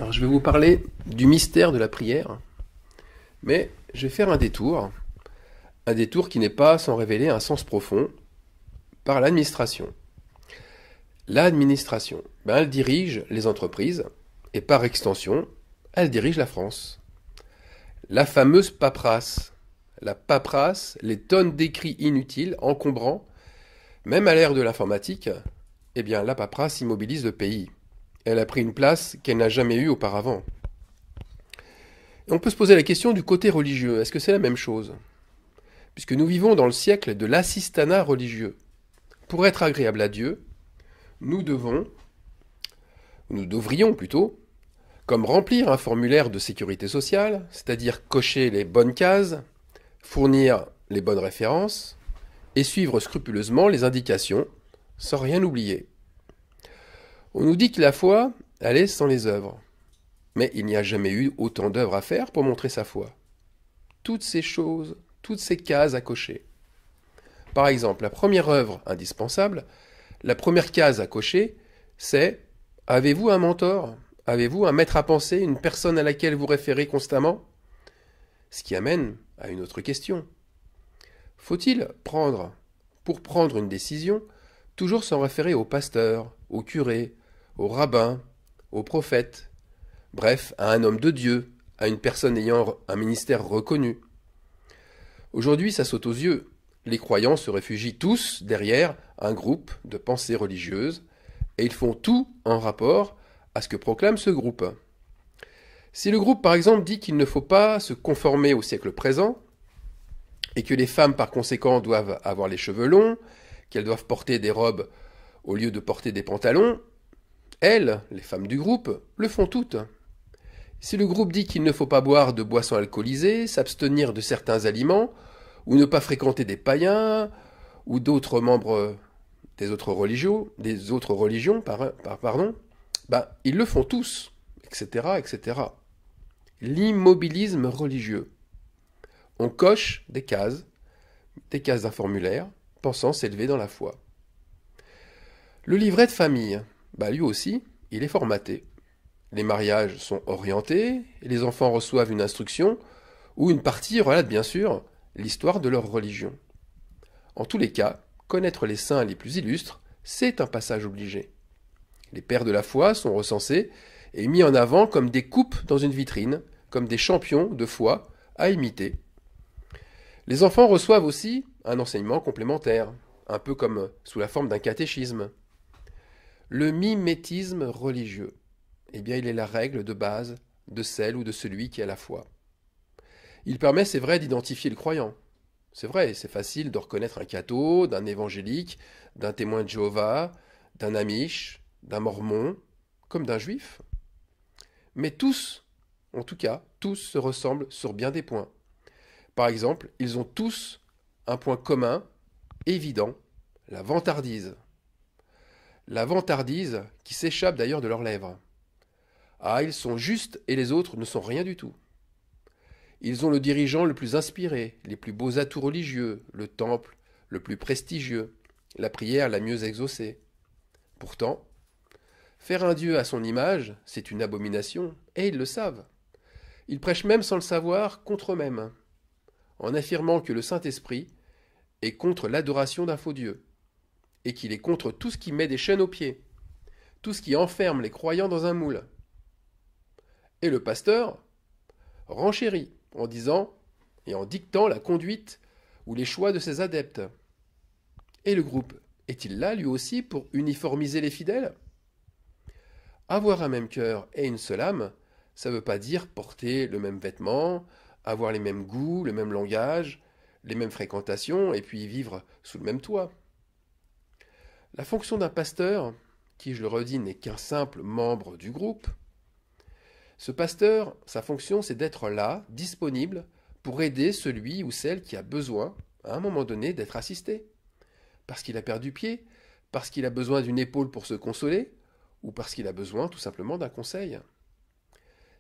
Alors, je vais vous parler du mystère de la prière, mais je vais faire un détour qui n'est pas sans révéler un sens profond par l'administration. L'administration, elle dirige les entreprises et par extension, elle dirige la France. La fameuse paperasse. La paperasse, les tonnes d'écrits inutiles, encombrants, même à l'ère de l'informatique, la paperasse immobilise le pays. Elle a pris une place qu'elle n'a jamais eue auparavant. Et on peut se poser la question du côté religieux. Est-ce que c'est la même chose? Puisque nous vivons dans le siècle de l'assistanat religieux. Pour être agréable à Dieu, nous devrions plutôt, comme remplir un formulaire de sécurité sociale, c'est-à-dire cocher les bonnes cases, fournir les bonnes références et suivre scrupuleusement les indications sans rien oublier. On nous dit que la foi, elle est sans les œuvres. Mais il n'y a jamais eu autant d'œuvres à faire pour montrer sa foi. Toutes ces choses, toutes ces cases à cocher. Par exemple, la première œuvre indispensable, la première case à cocher, c'est « Avez-vous un mentor? Avez-vous un maître à penser, une personne à laquelle vous référez constamment ?» Ce qui amène à une autre question. Faut-il pour prendre une décision, toujours s'en référer au pasteur, au curé, au rabbin, au prophète, bref, à un homme de Dieu, à une personne ayant un ministère reconnu? Aujourd'hui, ça saute aux yeux. Les croyants se réfugient tous derrière un groupe de pensées religieuses et ils font tout en rapport à ce que proclame ce groupe. Si le groupe, par exemple, dit qu'il ne faut pas se conformer au siècle présent et que les femmes, par conséquent, doivent avoir les cheveux longs, qu'elles doivent porter des robes au lieu de porter des pantalons, elles, les femmes du groupe, le font toutes. Si le groupe dit qu'il ne faut pas boire de boissons alcoolisées, s'abstenir de certains aliments, ou ne pas fréquenter des païens, ou d'autres membres des autres religions, ils le font tous, etc., etc. L'immobilisme religieux. On coche des cases d'un formulaire, pensant s'élever dans la foi. Le livret de famille, lui aussi, il est formaté. Les mariages sont orientés, et les enfants reçoivent une instruction, où une partie relate bien sûr l'histoire de leur religion. En tous les cas, connaître les saints les plus illustres, c'est un passage obligé. Les pères de la foi sont recensés et mis en avant comme des coupes dans une vitrine, comme des champions de foi à imiter. Les enfants reçoivent aussi un enseignement complémentaire, un peu comme sous la forme d'un catéchisme. Le mimétisme religieux, il est la règle de base de celle ou de celui qui a la foi. Il permet, c'est vrai, d'identifier le croyant. C'est vrai, c'est facile de reconnaître un catho, d'un évangélique, d'un témoin de Jéhovah, d'un amish, d'un mormon, comme d'un juif. Mais tous, en tout cas, tous se ressemblent sur bien des points. Par exemple, ils ont tous un point commun, évident, la vantardise. La vantardise qui s'échappe d'ailleurs de leurs lèvres. Ah, ils sont justes et les autres ne sont rien du tout. Ils ont le dirigeant le plus inspiré, les plus beaux atouts religieux, le temple le plus prestigieux, la prière la mieux exaucée. Pourtant, faire un Dieu à son image, c'est une abomination, et ils le savent. Ils prêchent même sans le savoir contre eux-mêmes, en affirmant que le Saint-Esprit est contre l'adoration d'un faux Dieu, et qu'il est contre tout ce qui met des chaînes aux pieds, tout ce qui enferme les croyants dans un moule. Et le pasteur renchérit en disant et en dictant la conduite ou les choix de ses adeptes. Et le groupe est-il là, lui aussi, pour uniformiser les fidèles? Avoir un même cœur et une seule âme, ça ne veut pas dire porter le même vêtement, avoir les mêmes goûts, le même langage, les mêmes fréquentations, et puis vivre sous le même toit. La fonction d'un pasteur, qui, je le redis, n'est qu'un simple membre du groupe, ce pasteur, sa fonction, c'est d'être là, disponible, pour aider celui ou celle qui a besoin, à un moment donné, d'être assisté. Parce qu'il a perdu pied, parce qu'il a besoin d'une épaule pour se consoler, ou parce qu'il a besoin tout simplement d'un conseil.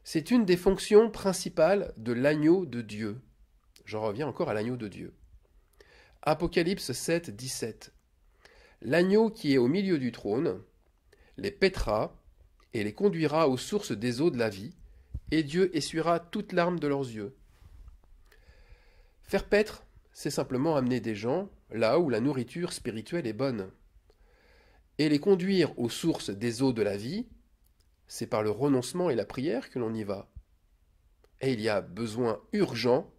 C'est une des fonctions principales de l'agneau de Dieu. J'en reviens encore à l'agneau de Dieu. Apocalypse 7, 17. L'agneau qui est au milieu du trône les paîtra et les conduira aux sources des eaux de la vie, et Dieu essuiera toute larme de leurs yeux. Faire paître, c'est simplement amener des gens là où la nourriture spirituelle est bonne. Et les conduire aux sources des eaux de la vie, c'est par le renoncement et la prière que l'on y va. Et il y a besoin urgent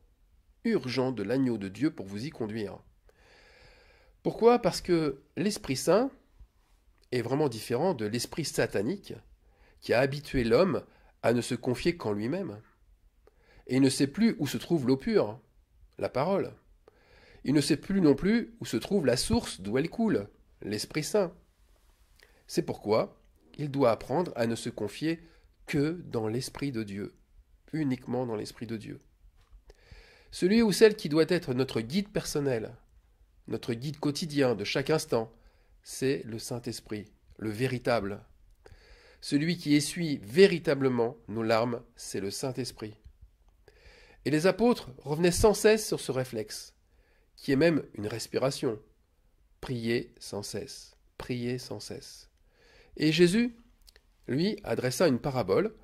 de l'agneau de Dieu pour vous y conduire. Pourquoi? Parce que l'Esprit Saint est vraiment différent de l'esprit satanique qui a habitué l'homme à ne se confier qu'en lui-même. Et il ne sait plus où se trouve l'eau pure, la parole. Il ne sait plus non plus où se trouve la source d'où elle coule, l'Esprit Saint. C'est pourquoi il doit apprendre à ne se confier que dans l'Esprit de Dieu, uniquement dans l'Esprit de Dieu. Celui ou celle qui doit être notre guide personnel, notre guide quotidien de chaque instant, c'est le Saint-Esprit, le véritable. Celui qui essuie véritablement nos larmes, c'est le Saint-Esprit. Et les apôtres revenaient sans cesse sur ce réflexe, qui est même une respiration. Priez sans cesse, priez sans cesse. Et Jésus, lui, adressa une parabole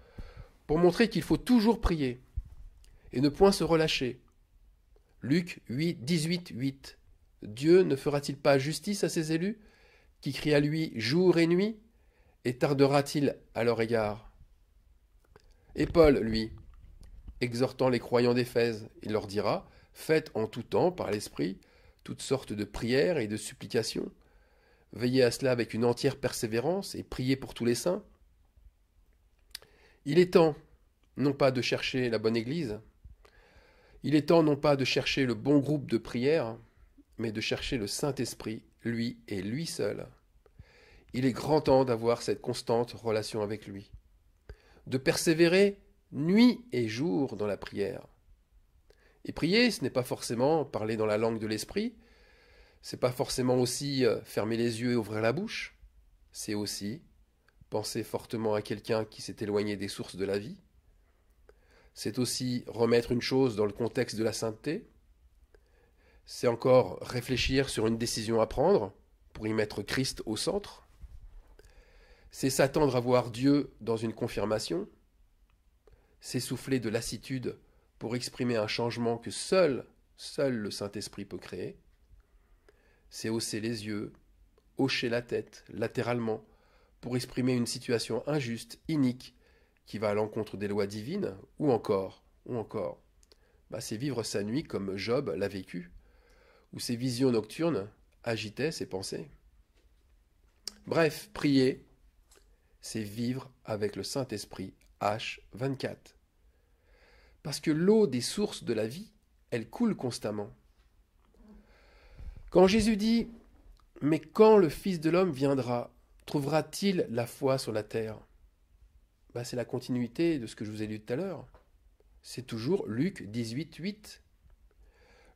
pour montrer qu'il faut toujours prier et ne point se relâcher. Luc 18, 8. Dieu ne fera-t-il pas justice à ses élus, qui crient à lui jour et nuit, et tardera-t-il à leur égard? Et Paul, lui, exhortant les croyants d'Éphèse, il leur dira, faites en tout temps, par l'Esprit, toutes sortes de prières et de supplications, veillez à cela avec une entière persévérance et priez pour tous les saints. Il est temps, non pas de chercher la bonne Église, il est temps non pas de chercher le bon groupe de prière, mais de chercher le Saint-Esprit, lui et lui seul. Il est grand temps d'avoir cette constante relation avec lui, de persévérer nuit et jour dans la prière. Et prier, ce n'est pas forcément parler dans la langue de l'esprit, c'est pas forcément aussi fermer les yeux et ouvrir la bouche, c'est aussi penser fortement à quelqu'un qui s'est éloigné des sources de la vie, c'est aussi remettre une chose dans le contexte de la sainteté, c'est encore réfléchir sur une décision à prendre pour y mettre Christ au centre, c'est s'attendre à voir Dieu dans une confirmation, c'est souffler de lassitude pour exprimer un changement que seul le Saint-Esprit peut créer, c'est hausser les yeux, hocher la tête latéralement pour exprimer une situation injuste, inique, qui va à l'encontre des lois divines, ou encore, c'est vivre sa nuit comme Job l'a vécu, où ses visions nocturnes agitaient ses pensées. Bref, prier, c'est vivre avec le Saint-Esprit H24. Parce que l'eau des sources de la vie, elle coule constamment. Quand Jésus dit « Mais quand le Fils de l'homme viendra, trouvera-t-il la foi sur la terre ?» C'est la continuité de ce que je vous ai lu tout à l'heure. C'est toujours Luc 18, 8.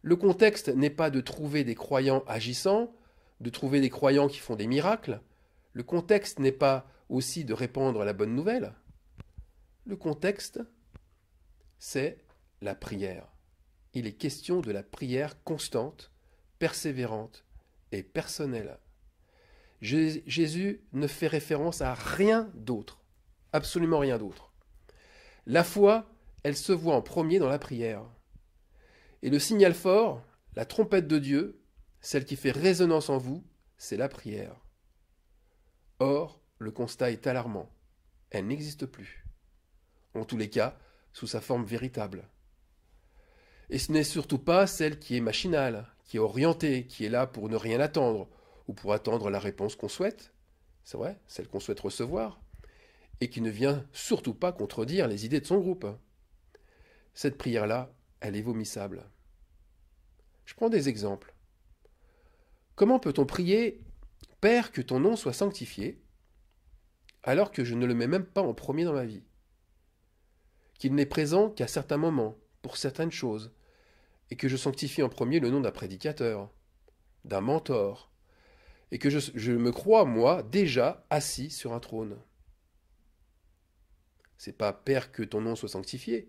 Le contexte n'est pas de trouver des croyants agissants, de trouver des croyants qui font des miracles. Le contexte n'est pas aussi de répandre la bonne nouvelle. Le contexte, c'est la prière. Il est question de la prière constante, persévérante et personnelle. Jésus ne fait référence à rien d'autre. Absolument rien d'autre. La foi, elle se voit en premier dans la prière. Et le signal fort, la trompette de Dieu, celle qui fait résonance en vous, c'est la prière. Or, le constat est alarmant. Elle n'existe plus. En tous les cas, sous sa forme véritable. Et ce n'est surtout pas celle qui est machinale, qui est orientée, qui est là pour ne rien attendre, ou pour attendre la réponse qu'on souhaite. C'est vrai, celle qu'on souhaite recevoir. Et qui ne vient surtout pas contredire les idées de son groupe. Cette prière-là, elle est vomissable. Je prends des exemples. Comment peut-on prier « Père, que ton nom soit sanctifié » alors que je ne le mets même pas en premier dans ma vie? Qu'il n'est présent qu'à certains moments, pour certaines choses, et que je sanctifie en premier le nom d'un prédicateur, d'un mentor, et que je me crois, moi, déjà assis sur un trône. C'est pas « Père, que ton nom soit sanctifié »,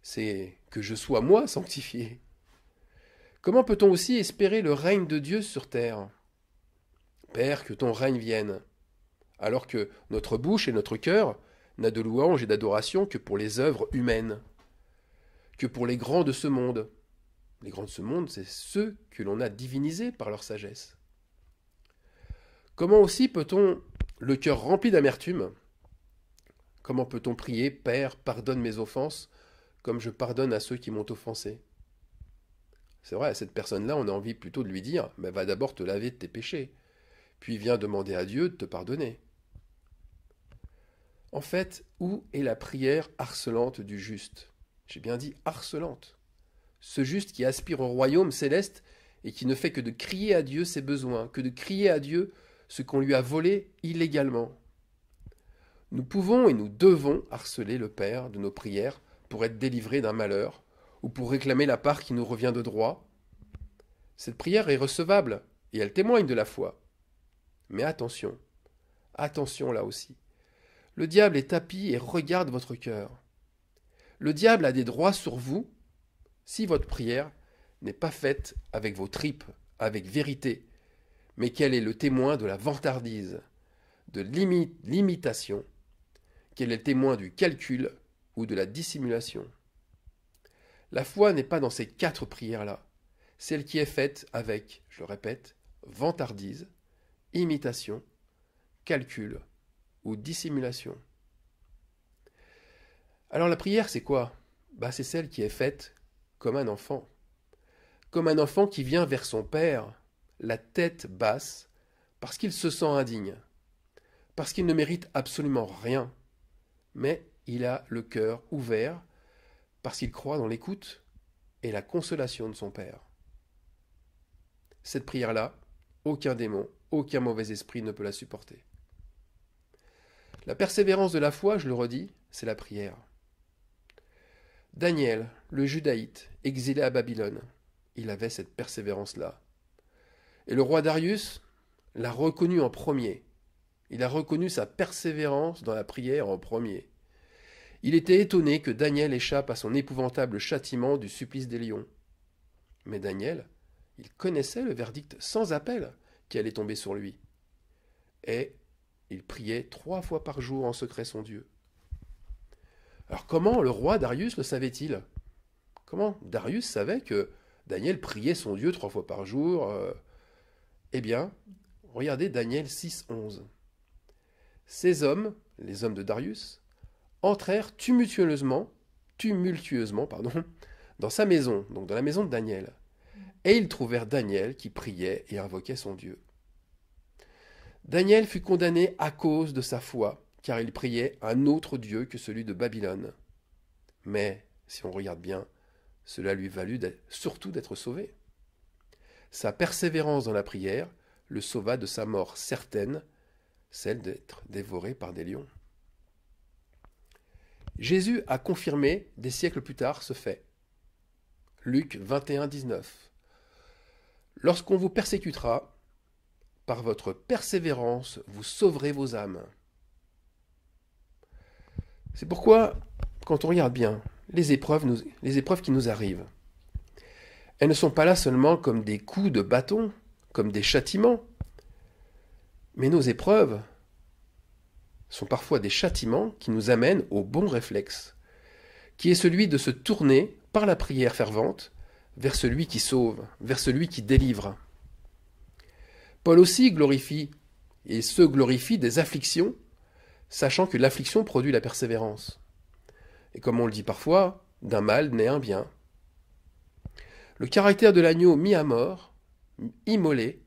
c'est que je sois moi sanctifié. Comment peut-on aussi espérer le règne de Dieu sur terre? Père, que ton règne vienne, alors que notre bouche et notre cœur n'a de louange et d'adoration que pour les œuvres humaines, que pour les grands de ce monde. Les grands de ce monde, c'est ceux que l'on a divinisés par leur sagesse. Comment aussi peut-on, le cœur rempli d'amertume, comment peut-on prier « Père, pardonne mes offenses, comme je pardonne à ceux qui m'ont offensé » C'est vrai, à cette personne-là, on a envie plutôt de lui dire « Va d'abord te laver de tes péchés, puis viens demander à Dieu de te pardonner. » En fait, où est la prière harcelante du juste? J'ai bien dit harcelante. Ce juste qui aspire au royaume céleste et qui ne fait que de crier à Dieu ses besoins, que de crier à Dieu ce qu'on lui a volé illégalement. Nous pouvons et nous devons harceler le Père de nos prières pour être délivrés d'un malheur ou pour réclamer la part qui nous revient de droit. Cette prière est recevable et elle témoigne de la foi. Mais attention, attention là aussi. Le diable est tapis et regarde votre cœur. Le diable a des droits sur vous si votre prière n'est pas faite avec vos tripes, avec vérité, mais qu'elle est le témoin de la vantardise, de l'imitation, qu'elle est le témoin du calcul ou de la dissimulation. La foi n'est pas dans ces 4 prières-là, celle qui est faite avec, je le répète, vantardise, imitation, calcul ou dissimulation. Alors la prière, c'est quoi? C'est celle qui est faite comme un enfant qui vient vers son Père, la tête basse, parce qu'il se sent indigne, parce qu'il ne mérite absolument rien, mais il a le cœur ouvert, parce qu'il croit dans l'écoute et la consolation de son Père. Cette prière-là, aucun démon, aucun mauvais esprit ne peut la supporter. La persévérance de la foi, je le redis, c'est la prière. Daniel, le judaïte, exilé à Babylone, il avait cette persévérance-là. Et le roi Darius l'a reconnu en premier. Il a reconnu sa persévérance dans la prière en premier. Il était étonné que Daniel échappe à son épouvantable châtiment du supplice des lions. Mais Daniel, il connaissait le verdict sans appel qui allait tomber sur lui. Et il priait 3 fois par jour en secret son Dieu. Alors comment le roi Darius le savait-il? Comment Darius savait que Daniel priait son Dieu 3 fois par jour? Eh bien, regardez Daniel 6, 11. Ces hommes, les hommes de Darius, entrèrent tumultueusement, dans sa maison, donc dans la maison de Daniel. Et ils trouvèrent Daniel qui priait et invoquait son Dieu. Daniel fut condamné à cause de sa foi, car il priait un autre Dieu que celui de Babylone. Mais, si on regarde bien, cela lui valut surtout d'être sauvé. Sa persévérance dans la prière le sauva de sa mort certaine, celle d'être dévoré par des lions. Jésus a confirmé des siècles plus tard ce fait. Luc 21, 19. Lorsqu'on vous persécutera, par votre persévérance, vous sauverez vos âmes. C'est pourquoi, quand on regarde bien, les épreuves qui nous arrivent, elles ne sont pas là seulement comme des coups de bâton, comme des châtiments, mais nos épreuves sont parfois des châtiments qui nous amènent au bon réflexe, qui est celui de se tourner par la prière fervente vers celui qui sauve, vers celui qui délivre. Paul aussi glorifie, et se glorifie des afflictions, sachant que l'affliction produit la persévérance. Et comme on le dit parfois, d'un mal naît un bien. Le caractère de l'agneau mis à mort, immolé,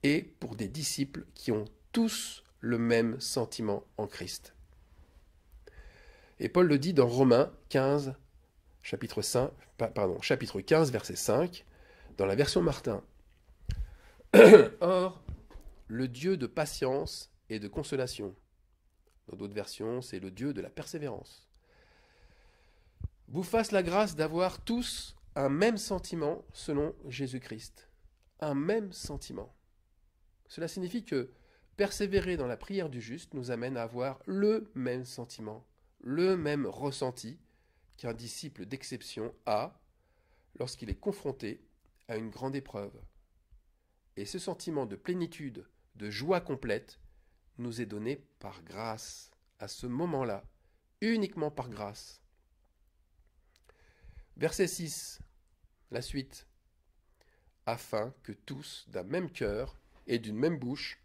est pour des disciples qui ont tous le même sentiment en Christ. Et Paul le dit dans Romains 15, chapitre 15, verset 5, dans la version Martin. Or, le Dieu de patience et de consolation, dans d'autres versions, c'est le Dieu de la persévérance, vous fasse la grâce d'avoir tous un même sentiment selon Jésus-Christ. Un même sentiment. Cela signifie que persévérer dans la prière du juste nous amène à avoir le même sentiment, le même ressenti qu'un disciple d'exception a lorsqu'il est confronté à une grande épreuve. Et ce sentiment de plénitude, de joie complète, nous est donné par grâce, à ce moment-là, uniquement par grâce. Verset 6, la suite. Afin que tous, d'un même cœur et d'une même bouche,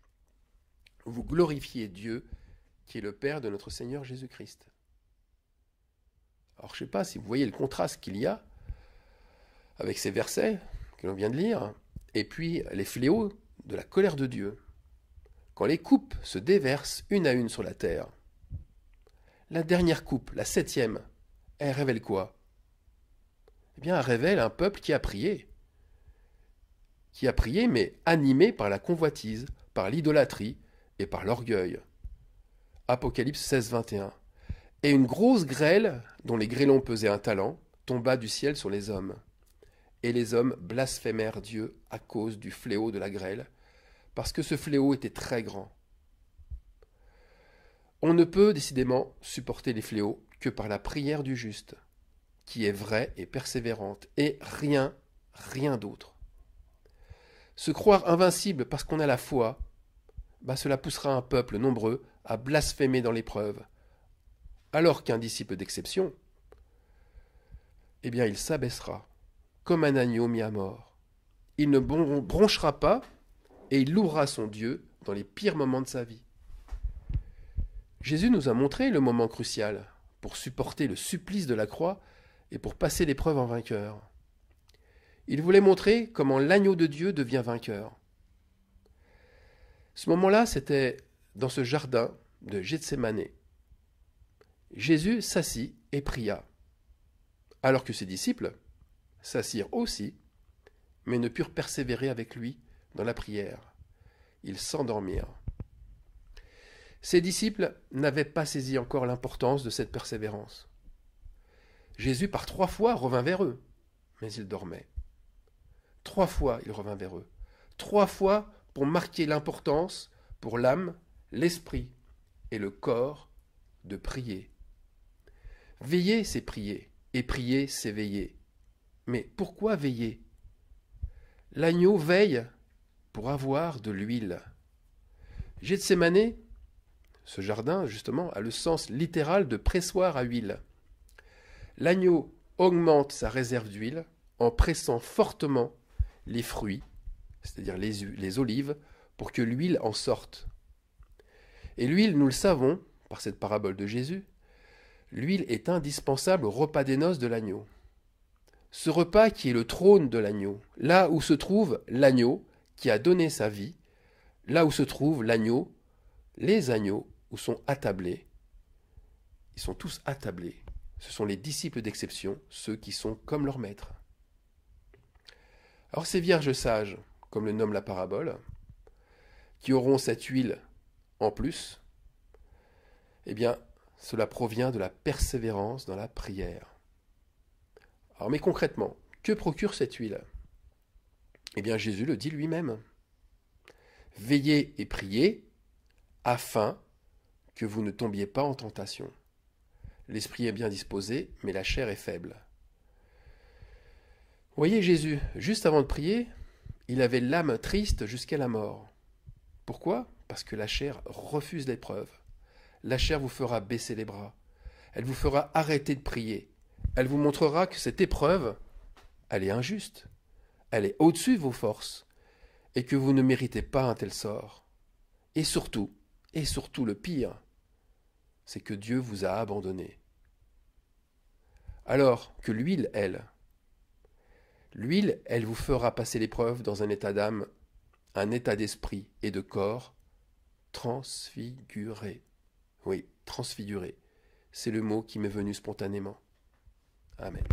vous glorifiez Dieu, qui est le Père de notre Seigneur Jésus-Christ. Alors je ne sais pas si vous voyez le contraste qu'il y a avec ces versets que l'on vient de lire, et puis les fléaux de la colère de Dieu. Quand les coupes se déversent une à une sur la terre, la dernière coupe, la 7e, elle révèle quoi? Eh bien, elle révèle un peuple qui a prié, mais animé par la convoitise, par l'idolâtrie et par l'orgueil. Apocalypse 16, 21. Et une grosse grêle, dont les grêlons pesaient un talent, tomba du ciel sur les hommes. Et les hommes blasphémèrent Dieu à cause du fléau de la grêle, parce que ce fléau était très grand. On ne peut décidément supporter les fléaux que par la prière du juste, qui est vraie et persévérante, et rien d'autre. Se croire invincible parce qu'on a la foi, cela poussera un peuple nombreux à blasphémer dans l'épreuve, alors qu'un disciple d'exception, il s'abaissera comme un agneau mis à mort. Il ne bronchera pas et il louera son Dieu dans les pires moments de sa vie. Jésus nous a montré le moment crucial pour supporter le supplice de la croix et pour passer l'épreuve en vainqueur. Il voulait montrer comment l'agneau de Dieu devient vainqueur. Ce moment-là, c'était dans ce jardin de Gethsémane. Jésus s'assit et pria, alors que ses disciples s'assirent aussi, mais ne purent persévérer avec lui dans la prière. Ils s'endormirent. Ses disciples n'avaient pas saisi encore l'importance de cette persévérance. Jésus, par 3 fois, revint vers eux, mais ils dormaient. 3 fois, il revint vers eux. 3 fois pour marquer l'importance pour l'âme, l'esprit et le corps de prier. Veiller, c'est prier, et prier, c'est veiller. Mais pourquoi veiller? L'agneau veille pour avoir de l'huile. Gethsémane, ce jardin, justement, a le sens littéral de pressoir à huile. L'agneau augmente sa réserve d'huile en pressant fortement les fruits, c'est-à-dire les olives, pour que l'huile en sorte. Et l'huile, nous le savons, par cette parabole de Jésus, l'huile est indispensable au repas des noces de l'agneau. Ce repas qui est le trône de l'agneau, là où se trouve l'agneau qui a donné sa vie, là où se trouve l'agneau, les agneaux où sont attablés. Ils sont tous attablés. Ce sont les disciples d'exception, ceux qui sont comme leur maître. Alors ces vierges sages, comme le nomme la parabole, qui auront cette huile en plus, cela provient de la persévérance dans la prière. Alors, mais concrètement, que procure cette huile? Jésus le dit lui-même. Veillez et priez afin que vous ne tombiez pas en tentation. L'esprit est bien disposé, mais la chair est faible. Voyez Jésus, juste avant de prier, il avait l'âme triste jusqu'à la mort. Pourquoi? Parce que la chair refuse l'épreuve. La chair vous fera baisser les bras. Elle vous fera arrêter de prier. Elle vous montrera que cette épreuve, elle est injuste. Elle est au-dessus de vos forces. Et que vous ne méritez pas un tel sort. Et surtout le pire, c'est que Dieu vous a abandonné. Alors que l'huile, elle vous fera passer l'épreuve dans un état d'âme, un état d'esprit et de corps transfiguré. Oui, transfiguré. C'est le mot qui m'est venu spontanément. Amen.